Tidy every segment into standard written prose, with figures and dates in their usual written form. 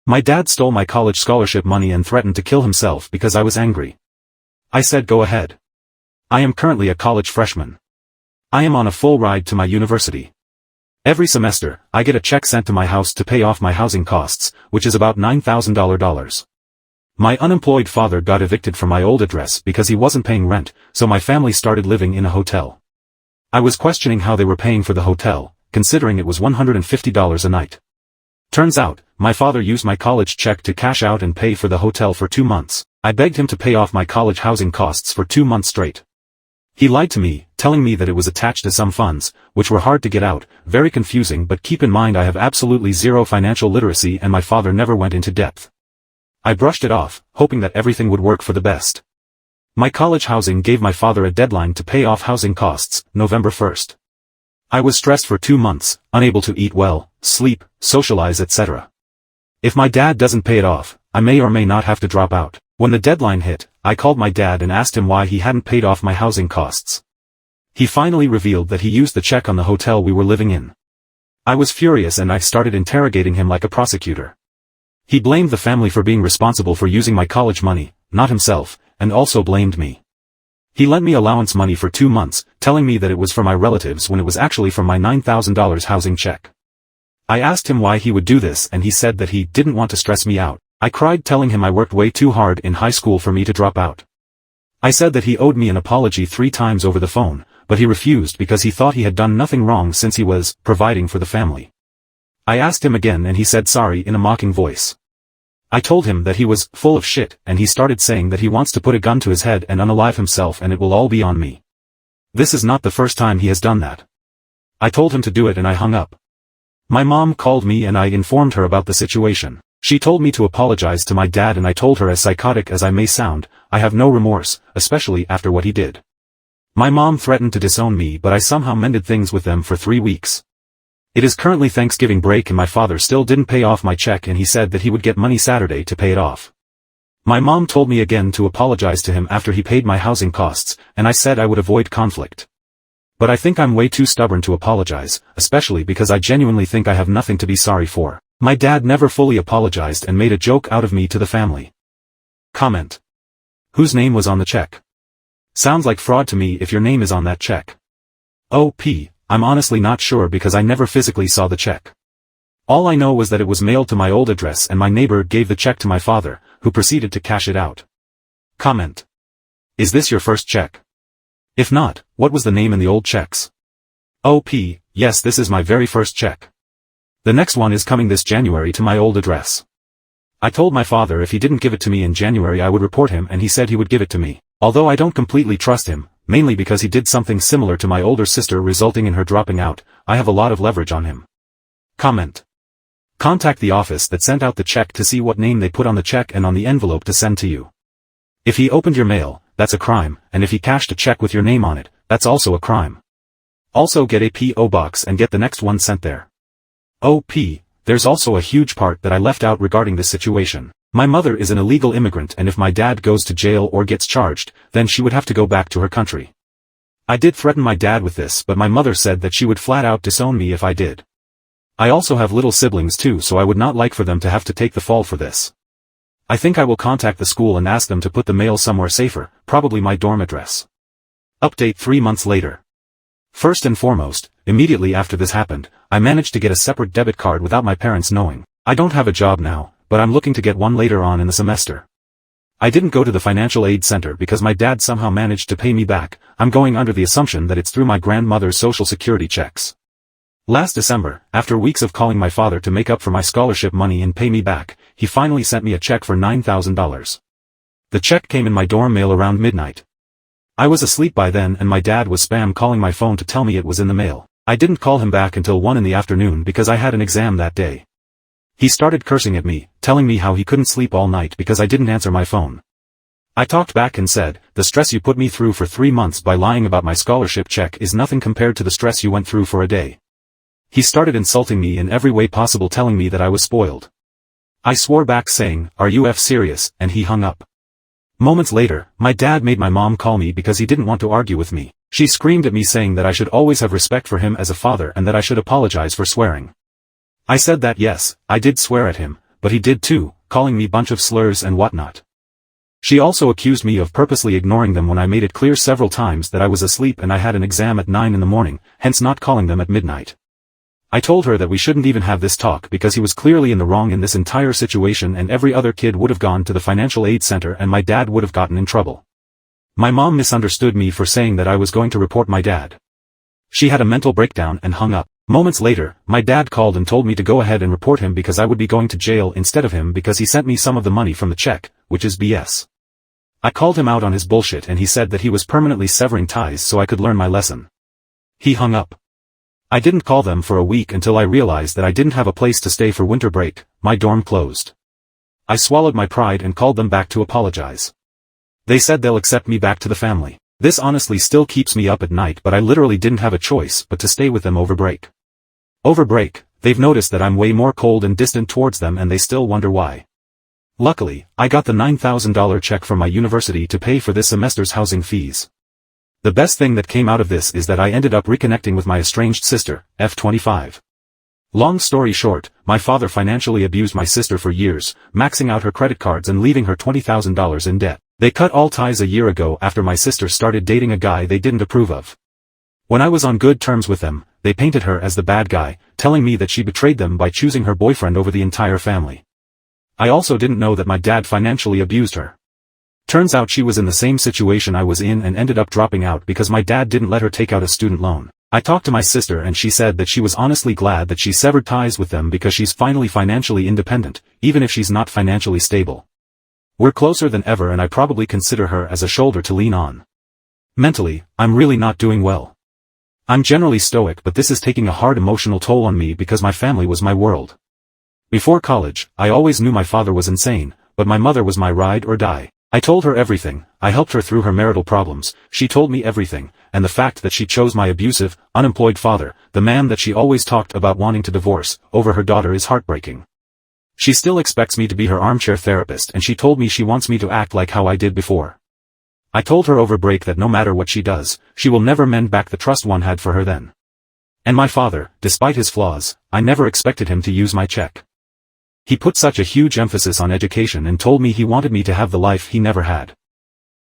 My dad stole my college scholarship money and threatened to kill himself because I was angry. I said go ahead. I am currently a college freshman. I am on a full ride to my university. Every semester, I get a check sent to my house to pay off my housing costs, which is about $9,000. My unemployed father got evicted from my old address because he wasn't paying rent, so my family started living in a hotel. I was questioning how they were paying for the hotel, considering it was $150 a night. Turns out, my father used my college check to cash out and pay for the hotel for 2 months. I begged him to pay off my college housing costs for 2 months straight. He lied to me, telling me that it was attached to some funds, which were hard to get out, very confusing, but keep in mind I have absolutely zero financial literacy and my father never went into depth. I brushed it off, hoping that everything would work for the best. My college housing gave my father a deadline to pay off housing costs, November 1st. I was stressed for 2 months, unable to eat well, sleep, socialize, etc. If my dad doesn't pay it off, I may or may not have to drop out. When the deadline hit, I called my dad and asked him why he hadn't paid off my housing costs. He finally revealed that he used the check on the hotel we were living in. I was furious and I started interrogating him like a prosecutor. He blamed the family for being responsible for using my college money, not himself, and also blamed me. He lent me allowance money for 2 months, telling me that it was for my relatives when it was actually from my $9,000 housing check. I asked him why he would do this and he said that he didn't want to stress me out. I cried telling him I worked way too hard in high school for me to drop out. I said that he owed me an apology 3 times over the phone, but he refused because he thought he had done nothing wrong since he was providing for the family. I asked him again and he said sorry in a mocking voice. I told him that he was full of shit and he started saying that he wants to put a gun to his head and unalive himself and it will all be on me. This is not the first time he has done that. I told him to do it and I hung up. My mom called me and I informed her about the situation. She told me to apologize to my dad and I told her, as psychotic as I may sound, I have no remorse, especially after what he did. My mom threatened to disown me but I somehow mended things with them for 3 weeks. It is currently Thanksgiving break and my father still didn't pay off my check and he said that he would get money Saturday to pay it off. My mom told me again to apologize to him after he paid my housing costs, and I said I would avoid conflict. But I think I'm way too stubborn to apologize, especially because I genuinely think I have nothing to be sorry for. My dad never fully apologized and made a joke out of me to the family. Comment. Whose name was on the check? Sounds like fraud to me if your name is on that check. OP. I'm honestly not sure because I never physically saw the check. All I know was that it was mailed to my old address and my neighbor gave the check to my father, who proceeded to cash it out. Comment. Is this your first check? If not, what was the name in the old checks? OP, yes, this is my very first check. The next one is coming this January to my old address. I told my father if he didn't give it to me in January I would report him and he said he would give it to me, although I don't completely trust him. Mainly because he did something similar to my older sister resulting in her dropping out. I have a lot of leverage on him. Comment. Contact the office that sent out the check to see what name they put on the check and on the envelope to send to you. If he opened your mail, that's a crime, and if he cashed a check with your name on it, that's also a crime. Also get a P.O. box and get the next one sent there. OP, there's also a huge part that I left out regarding this situation. My mother is an illegal immigrant and if my dad goes to jail or gets charged, then she would have to go back to her country. I did threaten my dad with this but my mother said that she would flat out disown me if I did. I also have little siblings too so I would not like for them to have to take the fall for this. I think I will contact the school and ask them to put the mail somewhere safer, probably my dorm address. Update 3 months later. First and foremost, immediately after this happened, I managed to get a separate debit card without my parents knowing. I don't have a job now, but I'm looking to get one later on in the semester. I didn't go to the financial aid center because my dad somehow managed to pay me back. I'm going under the assumption that it's through my grandmother's social security checks. Last December, after weeks of calling my father to make up for my scholarship money and pay me back, he finally sent me a check for $9,000. The check came in my dorm mail around midnight. I was asleep by then and my dad was spam calling my phone to tell me it was in the mail. I didn't call him back until 1 in the afternoon because I had an exam that day. He started cursing at me, telling me how he couldn't sleep all night because I didn't answer my phone. I talked back and said, the stress you put me through for 3 months by lying about my scholarship check is nothing compared to the stress you went through for a day. He started insulting me in every way possible, telling me that I was spoiled. I swore back saying, "Are you serious?" and he hung up. Moments later, my dad made my mom call me because he didn't want to argue with me. She screamed at me saying that I should always have respect for him as a father and that I should apologize for swearing. I said that yes, I did swear at him, but he did too, calling me bunch of slurs and whatnot. She also accused me of purposely ignoring them when I made it clear several times that I was asleep and I had an exam at 9 in the morning, hence not calling them at midnight. I told her that we shouldn't even have this talk because he was clearly in the wrong in this entire situation and every other kid would have gone to the financial aid center and my dad would have gotten in trouble. My mom misunderstood me for saying that I was going to report my dad. She had a mental breakdown and hung up. Moments later, my dad called and told me to go ahead and report him because I would be going to jail instead of him because he sent me some of the money from the check, which is BS. I called him out on his bullshit and he said that he was permanently severing ties so I could learn my lesson. He hung up. I didn't call them for a week until I realized that I didn't have a place to stay for winter break, my dorm closed. I swallowed my pride and called them back to apologize. They said they'll accept me back to the family. This honestly still keeps me up at night but I literally didn't have a choice but to stay with them over break. Over break, they've noticed that I'm way more cold and distant towards them and they still wonder why. Luckily, I got the $9,000 check from my university to pay for this semester's housing fees. The best thing that came out of this is that I ended up reconnecting with my estranged sister, F25. Long story short, my father financially abused my sister for years, maxing out her credit cards and leaving her $20,000 in debt. They cut all ties a year ago after my sister started dating a guy they didn't approve of. When I was on good terms with them, they painted her as the bad guy, telling me that she betrayed them by choosing her boyfriend over the entire family. I also didn't know that my dad financially abused her. Turns out she was in the same situation I was in and ended up dropping out because my dad didn't let her take out a student loan. I talked to my sister and she said that she was honestly glad that she severed ties with them because she's finally financially independent, even if she's not financially stable. We're closer than ever and I probably consider her as a shoulder to lean on. Mentally, I'm really not doing well. I'm generally stoic but this is taking a hard emotional toll on me because my family was my world. Before college, I always knew my father was insane, but my mother was my ride or die. I told her everything, I helped her through her marital problems, she told me everything, and the fact that she chose my abusive, unemployed father, the man that she always talked about wanting to divorce, over her daughter is heartbreaking. She still expects me to be her armchair therapist and she told me she wants me to act like how I did before. I told her over break that no matter what she does, she will never mend back the trust one had for her then. And my father, despite his flaws, I never expected him to use my check. He put such a huge emphasis on education and told me he wanted me to have the life he never had.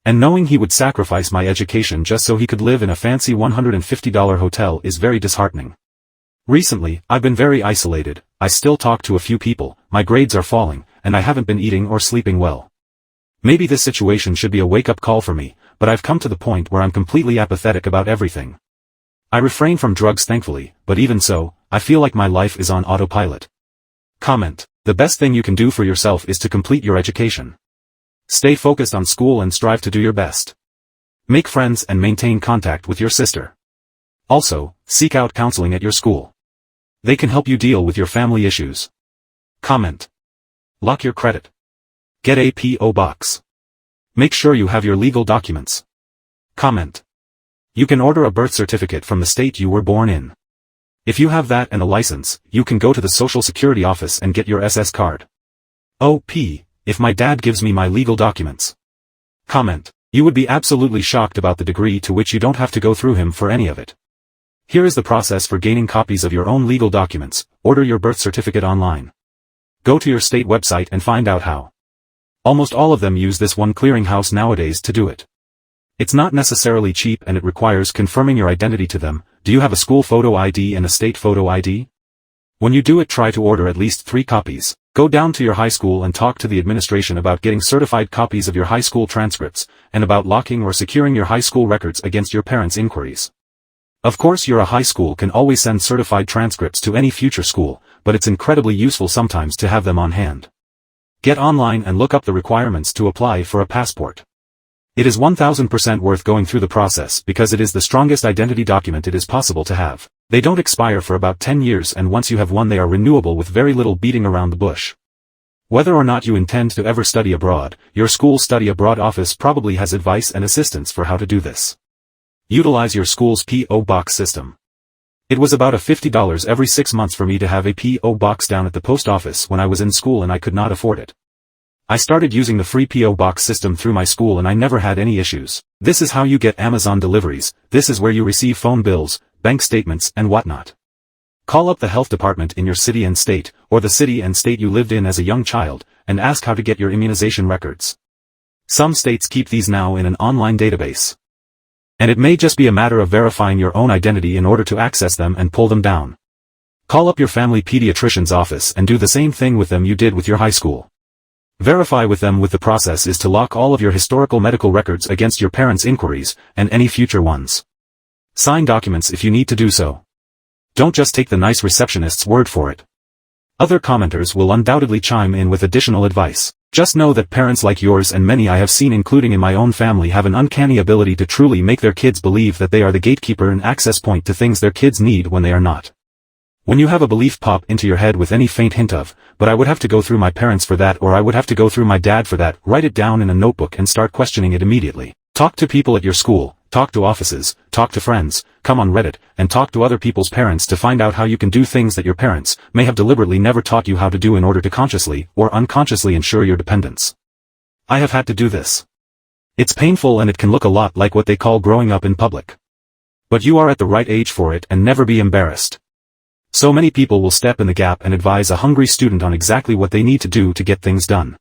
And knowing he would sacrifice my education just so he could live in a fancy $150 hotel is very disheartening. Recently, I've been very isolated, I still talk to a few people, my grades are falling, and I haven't been eating or sleeping well. Maybe this situation should be a wake-up call for me, but I've come to the point where I'm completely apathetic about everything. I refrain from drugs thankfully, but even so, I feel like my life is on autopilot. Comment. The best thing you can do for yourself is to complete your education. Stay focused on school and strive to do your best. Make friends and maintain contact with your sister. Also, seek out counseling at your school. They can help you deal with your family issues. Comment. Lock your credit. Get a P.O. box. Make sure you have your legal documents. Comment. You can order a birth certificate from the state you were born in. If you have that and a license, you can go to the Social Security office and get your SS card. O.P. If my dad gives me my legal documents. Comment. You would be absolutely shocked about the degree to which you don't have to go through him for any of it. Here is the process for gaining copies of your own legal documents. Order your birth certificate online. Go to your state website and find out how. Almost all of them use this one clearinghouse nowadays to do it. It's not necessarily cheap and it requires confirming your identity to them. Do you have a school photo ID and a state photo ID? When you do it, try to order at least 3 copies. Go down to your high school and talk to the administration about getting certified copies of your high school transcripts, and about locking or securing your high school records against your parents' inquiries. Of course, your high school can always send certified transcripts to any future school, but it's incredibly useful sometimes to have them on hand. Get online and look up the requirements to apply for a passport. It is 1000% worth going through the process because it is the strongest identity document it is possible to have. They don't expire for about 10 years and once you have one they are renewable with very little beating around the bush. Whether or not you intend to ever study abroad, your school study abroad office probably has advice and assistance for how to do this. Utilize your school's P.O. box system. It was about $50 every 6 months for me to have a P.O. box down at the post office when I was in school and I could not afford it. I started using the free P.O. box system through my school and I never had any issues. This is how you get Amazon deliveries, this is where you receive phone bills, bank statements and whatnot. Call up the health department in your city and state, or the city and state you lived in as a young child, and ask how to get your immunization records. Some states keep these now in an online database. And it may just be a matter of verifying your own identity in order to access them and pull them down. Call up your family pediatrician's office and do the same thing with them you did with your high school. Verify with them. With the process is to lock all of your historical medical records against your parents' inquiries, and any future ones. Sign documents if you need to do so. Don't just take the nice receptionist's word for it. Other commenters will undoubtedly chime in with additional advice. Just know that parents like yours and many I have seen, including in my own family, have an uncanny ability to truly make their kids believe that they are the gatekeeper and access point to things their kids need when they are not. When you have a belief pop into your head with any faint hint of, but I would have to go through my parents for that, or I would have to go through my dad for that, write it down in a notebook and start questioning it immediately. Talk to people at your school, talk to offices, talk to friends, come on Reddit, and talk to other people's parents to find out how you can do things that your parents may have deliberately never taught you how to do in order to consciously or unconsciously ensure your dependence. I have had to do this. It's painful and it can look a lot like what they call growing up in public. But you are at the right age for it, and never be embarrassed. So many people will step in the gap and advise a hungry student on exactly what they need to do to get things done.